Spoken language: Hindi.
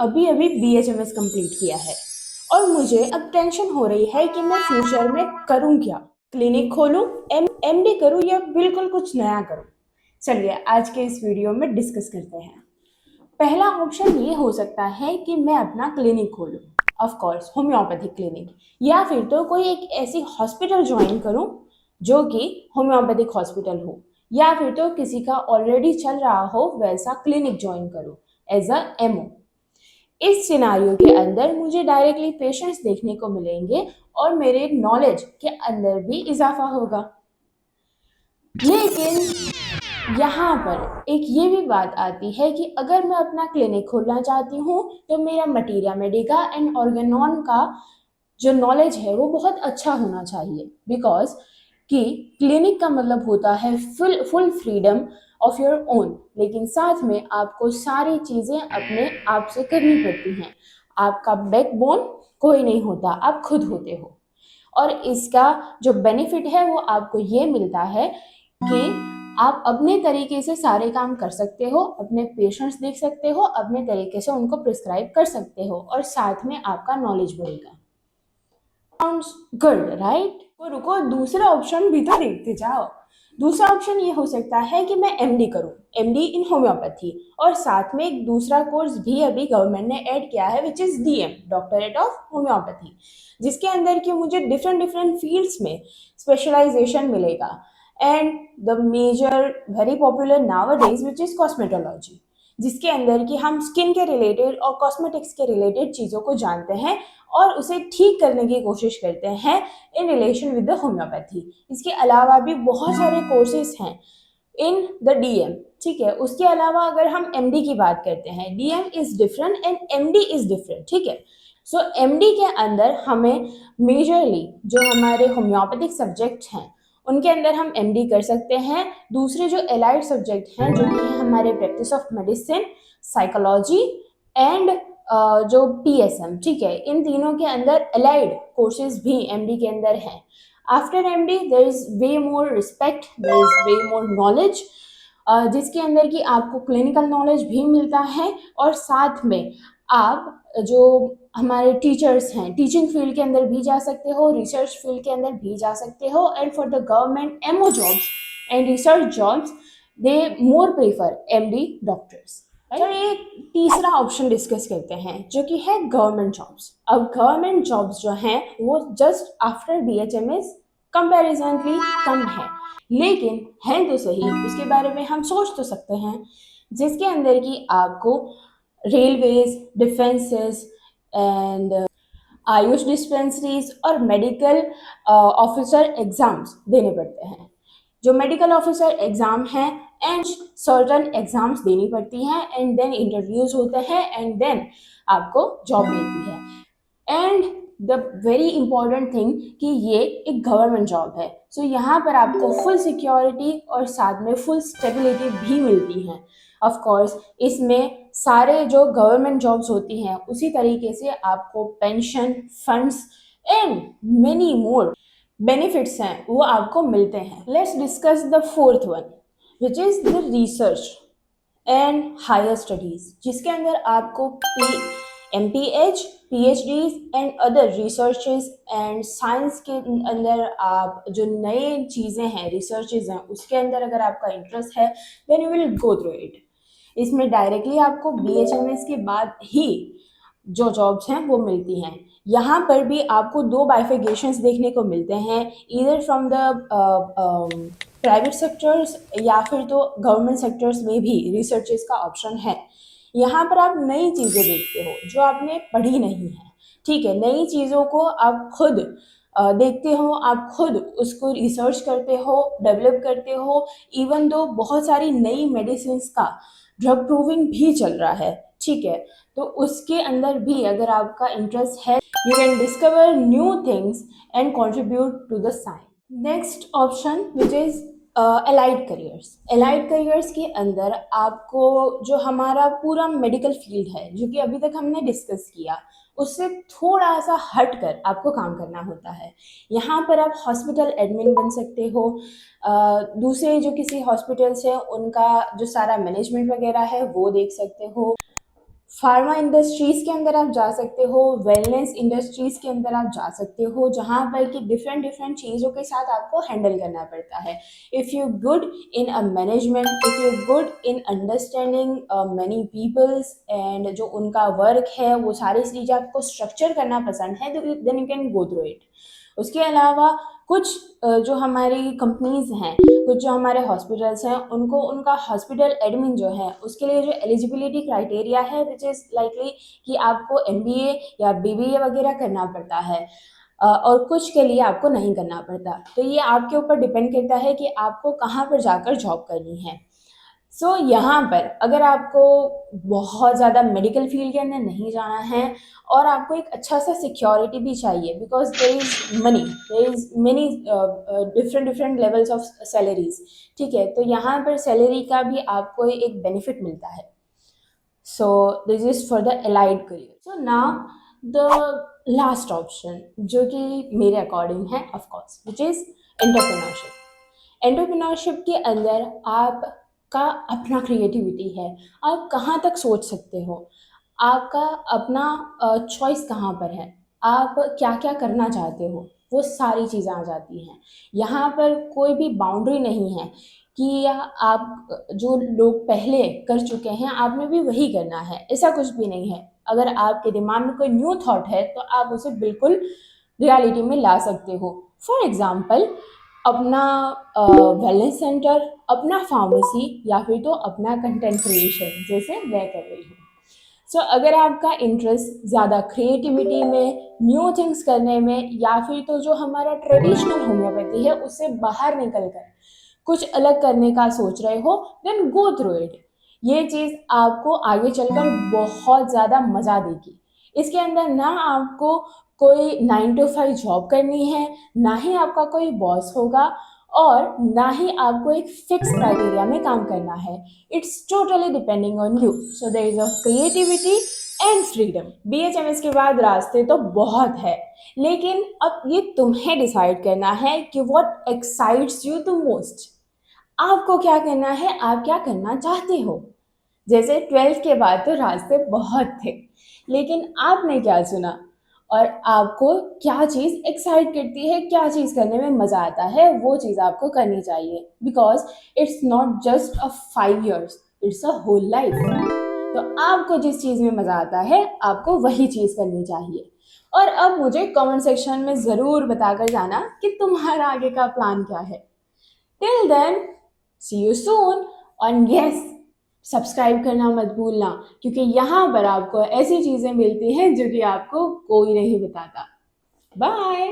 अभी अभी BHMS कंप्लीट किया है और मुझे अब टेंशन हो रही है कि मैं फ्यूचर में करूं क्या। क्लिनिक खोलूं, MD करूं या बिल्कुल कुछ नया करूं। चलिए आज के इस वीडियो में डिस्कस करते हैं। पहला ऑप्शन ये हो सकता है कि मैं अपना क्लिनिक खोलूं, ऑफ कोर्स होम्योपैथिक क्लिनिक, या फिर तो कोई एक ऐसी हॉस्पिटल ज्वाइन करूं जो कि होम्योपैथिक हॉस्पिटल हो, या फिर तो किसी का ऑलरेडी चल रहा हो वैसा क्लिनिक ज्वाइन करूं एज अ MO। इस सिनारियो के अंदर मुझे डायरेक्टली पेशेंट्स देखने को मिलेंगे और मेरे नॉलेज के अंदर भी इजाफा होगा। लेकिन यहाँ पर एक ये भी बात आती है कि अगर मैं अपना क्लिनिक खोलना चाहती हूँ तो मेरा मटीरिया मेडिका एंड ऑर्गेनॉन का जो नॉलेज है वो बहुत अच्छा होना चाहिए, बिकॉज कि क्लिनिक का मतलब होता है full full freedom of your own, लेकिन साथ में आपको सारी चीज़ें अपने आप से करनी पड़ती हैं। आपका बैकबोन कोई नहीं होता, आप खुद होते हो। और इसका जो बेनिफिट है वो आपको ये मिलता है कि आप अपने तरीके से सारे काम कर सकते हो, अपने पेशेंट्स देख सकते हो, अपने तरीके से उनको प्रिस्क्राइब कर सकते हो और साथ में आपका नॉलेज बढ़ेगा। Sounds good right? तो रुको, दूसरा ऑप्शन भी तो देखते जाओ। दूसरा ऑप्शन ये हो सकता है कि मैं MD करूं, MD इन होम्योपैथी, और साथ में एक दूसरा कोर्स भी अभी गवर्नमेंट ने ऐड किया है which is DM, doctorate of homeopathy, जिसके अंदर कि मुझे डिफरेंट डिफरेंट फील्ड्स में स्पेशलाइजेशन मिलेगा। And the measure very popular nowadays which is cosmetology, जिसके अंदर कि हम स्किन के रिलेटेड और कॉस्मेटिक्स के रिलेटेड चीज़ों को जानते हैं और उसे ठीक करने की कोशिश करते हैं in relation with the homeopathy. इसके अलावा भी बहुत सारे कोर्सेज हैं इन द DM, ठीक है। उसके अलावा अगर हम MD की बात करते हैं, DM is different and MD is different, ठीक है। सो MD के अंदर हमें मेजरली जो हमारे होम्योपैथिक सब्जेक्ट हैं उनके अंदर हम MD कर सकते हैं। दूसरे जो एलाइड सब्जेक्ट हैं जो कि हैं हमारे practice of medicine, psychology and जो PSM, ठीक है, इन तीनों के अंदर एलाइड कोर्सेज भी MD के अंदर हैं। After MD there is way more respect, there is way more knowledge, जिसके अंदर कि आपको क्लिनिकल नॉलेज भी मिलता है और साथ में आप जो हमारे टीचर्स हैं टीचिंग फील्ड के अंदर भी जा सकते हो, रिसर्च फील्ड के अंदर भी जा सकते हो। And for the government MO jobs and research jobs they more prefer MD doctors. चलिए तीसरा ऑप्शन डिस्कस करते हैं जो कि है गवर्नमेंट जॉब्स। अब गवर्नमेंट जॉब्स जो हैं वो जस्ट आफ्टर BHMS कंपैरिजनली कम है, लेकिन है तो सही, उसके बारे में हम सोच तो सकते हैं, जिसके अंदर कि आपको railways, defences and Ayush dispensaries और मेडिकल ऑफिसर एग्जाम्स देने पड़ते हैं। जो मेडिकल ऑफिसर एग्जाम है एंड सर्टन एग्जाम्स देनी पड़ती हैं एंड देन इंटरव्यूज होते हैं एंड देन आपको जॉब मिलती है। And the very important thing कि ये एक गवर्नमेंट जॉब है, सो यहाँ पर आपको फुल सिक्योरिटी और साथ में फुल स्टेबिलिटी भी मिलती है। ऑफ कोर्स इसमें सारे जो गवर्नमेंट जॉब्स होती हैं उसी तरीके से आपको pension, funds and many more benefits हैं वो आपको मिलते हैं। Let's discuss the fourth one which is the research and higher studies, जिसके अंदर आपको MPH, PhDs and other researches and science के अंदर आप जो नए चीज़ें हैं, रिसर्चेज हैं, उसके अंदर अगर आपका इंटरेस्ट है then you will go through it. इसमें डायरेक्टली आपको BHMS के बाद ही जो जॉब्स हैं वो मिलती हैं। यहाँ पर भी आपको दो बाइफिकेशंस देखने को मिलते हैं, either from the private sectors या फिर तो गवर्नमेंट सेक्टर्स में भी रिसर्चेस का ऑप्शन है। यहाँ पर आप नई चीज़ें देखते हो जो आपने पढ़ी नहीं है, ठीक है। नई चीज़ों को आप खुद देखते हो, आप खुद उसको रिसर्च करते हो, डेवलप करते हो। इवन दो बहुत सारी नई मेडिसिन का ड्रग प्रूविंग भी चल रहा है, ठीक है, तो उसके अंदर भी अगर आपका इंटरेस्ट है you can discover new things and contribute to the science. Next option which is allied careers. Allied careers के अंदर आपको जो हमारा पूरा मेडिकल फील्ड है जो कि अभी तक हमने डिस्कस किया उससे थोड़ा सा हट कर आपको काम करना होता है। यहाँ पर आप हॉस्पिटल एडमिन बन सकते हो, दूसरे जो किसी हॉस्पिटल से उनका जो सारा मैनेजमेंट वगैरह है वो देख सकते हो। फार्मा इंडस्ट्रीज़ के अंदर आप जा सकते हो, वेलनेस इंडस्ट्रीज़ के अंदर आप जा सकते हो, जहाँ पर कि डिफरेंट डिफरेंट चीज़ों के साथ आपको हैंडल करना पड़ता है। If you good in a management, if you good in understanding many peoples and जो उनका वर्क है वो सारी चीज़ें आपको स्ट्रक्चर करना पसंद है, तो then you can go through it. उसके अलावा कुछ जो हमारी कंपनीज़ हैं, कुछ जो हमारे हॉस्पिटल्स हैं, उनको उनका हॉस्पिटल एडमिन जो है उसके लिए जो एलिजिबिलिटी क्राइटेरिया है विच इज़ लाइकली कि आपको एमबीए या बीबीए वगैरह करना पड़ता है, और कुछ के लिए आपको नहीं करना पड़ता। तो ये आपके ऊपर डिपेंड करता है कि आपको कहाँ पर जाकर जॉब करनी है। सो यहाँ पर अगर आपको बहुत ज़्यादा मेडिकल फील्ड के अंदर नहीं जाना है और आपको एक अच्छा सा सिक्योरिटी भी चाहिए, because there is many different different levels of salaries, ठीक है, तो यहाँ पर सैलरी का भी आपको एक बेनिफिट मिलता है। So this is for the allied career. So now the last option जो कि मेरे अकॉर्डिंग है of course which is entrepreneurship. Entrepreneurship के अंदर आपका अपना क्रिएटिविटी है, आप कहाँ तक सोच सकते हो, आपका अपना चॉइस कहाँ पर है, आप क्या क्या करना चाहते हो, वो सारी चीज़ें आ जाती हैं। यहाँ पर कोई भी बाउंड्री नहीं है कि आप जो लोग पहले कर चुके हैं आपने भी वही करना है, ऐसा कुछ भी नहीं है। अगर आपके दिमाग में कोई न्यू थॉट है तो आप उसे बिल्कुल रियलिटी में ला सकते हो। फॉर एग्ज़ाम्पल, अपना वेलनेस सेंटर, अपना फार्मेसी, या फिर तो अपना कंटेंट क्रिएशन जैसे मैं कर रही हूँ। सो अगर आपका इंटरेस्ट ज़्यादा क्रिएटिविटी में, न्यू थिंग्स करने में, या फिर तो जो हमारा ट्रेडिशनल होम्योपैथी है उससे बाहर निकल कर कुछ अलग करने का सोच रहे हो, देन गो थ्रू इट। ये चीज़ आपको आगे चलकर बहुत ज़्यादा मज़ा देगी। इसके अंदर ना आपको कोई 9 to 5 जॉब करनी है, ना ही आपका कोई बॉस होगा, और ना ही आपको एक फिक्स क्राइटेरिया में काम करना है। It's totally depending on you. So there is a creativity and freedom. BHMS के बाद रास्ते तो बहुत है, लेकिन अब ये तुम्हें डिसाइड करना है कि what excites you the most. आपको क्या करना है, आप क्या करना चाहते हो। जैसे 12th के बाद तो रास्ते बहुत थे, लेकिन आपने क्या चुना, और आपको क्या चीज़ एक्साइट करती है, क्या चीज़ करने में मज़ा आता है, वो चीज़ आपको करनी चाहिए। Because it's not just a 5 years, it's a whole life. तो आपको जिस चीज़ में मज़ा आता है आपको वही चीज़ करनी चाहिए। और अब मुझे कमेंट सेक्शन में ज़रूर बताकर जाना कि तुम्हारा आगे का प्लान क्या है। Till then, see you soon. और यस, सब्सक्राइब करना मत भूलना, क्योंकि यहाँ पर आपको ऐसी चीज़ें मिलती हैं जो कि आपको कोई नहीं बताता। बाय।